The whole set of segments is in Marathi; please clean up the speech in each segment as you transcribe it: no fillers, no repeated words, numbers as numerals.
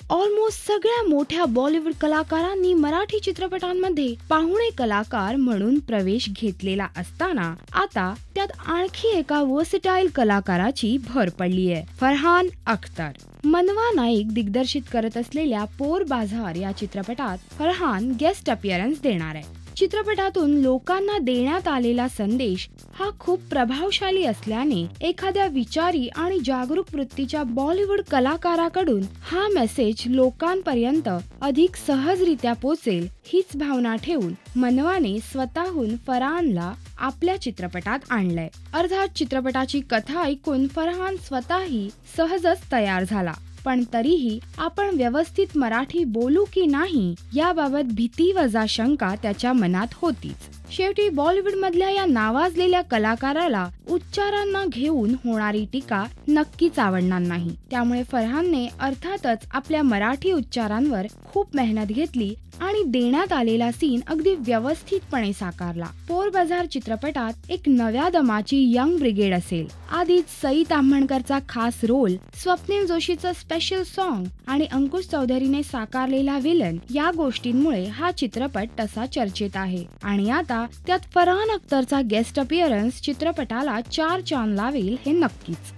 ऑलमोस्ट सगळ्या मोठ्या बॉलिवूड कलाकारांनी मराठी चित्रपटांमध्ये पाहुणे कलाकार म्हणून प्रवेश घेतलेला असताना आता त्यात आणखी एका वर्सेटाईल कलाकाराची भर पडली आहे, फरहान अख्तर. मनवा नाईक दिग्दर्शित करत असलेल्या पोर बाजार या चित्रपटात फरहान गेस्ट अपीयरन्स देणार आहे. चित्रपटातून लोकांना देण्यात आलेला संदेश हा खूप प्रभावशाली असल्याने एखाद्या विचारी आणि जागरूक वृत्तीच्या बॉलिवूड कलाकाराकडून हा मेसेज लोकांपर्यंत अधिक सहजरित्या पोचेल हीच भावना ठेवून मनवाने स्वतःहून फरहानला आपल्या चित्रपटात आणलंय. अर्थात चित्रपटाची कथा ऐकून फरहान स्वतःही सहजच तयार झाला, पण तरीही आपण व्यवस्थित मराठी बोलू की नाही याबाबत भीती वजा शंका त्याच्या मनात होतीच. शेवटी बॉलिवूड मधल्या या नावाजलेल्या कलाकाराला उच्चारांना घेऊन होणारी टीका नक्कीच आवडणार नाही. त्यामुळे फरहानने अर्थातच आपल्या मराठी उच्चारांवर खूप मेहनत घेतली आणि देण्यात आलेला सीन अगदी व्यवस्थितपणे साकारला. पोर बाजार चित्रपटात एक नव्या दमाची यंग ब्रिगेड असेल. आधीच सई ताम्हणकरचा खास रोल, स्वप्नील जोशीचं स्पेशल सॉन्ग आणि अंकुश चौधरीने साकारलेला विलन या गोष्टींमुळे हा चित्रपट तसा चर्चेत आहे. आणि आता त्यात फरहान अख्तरचा गेस्ट अपीयरन्स चित्रपटाला 4 चांद लावेल हे नक्कीच.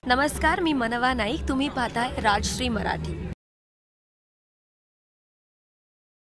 नमस्कार, मी मनवा नाईक. तुम्ही पाहताय राजश्री मराठी.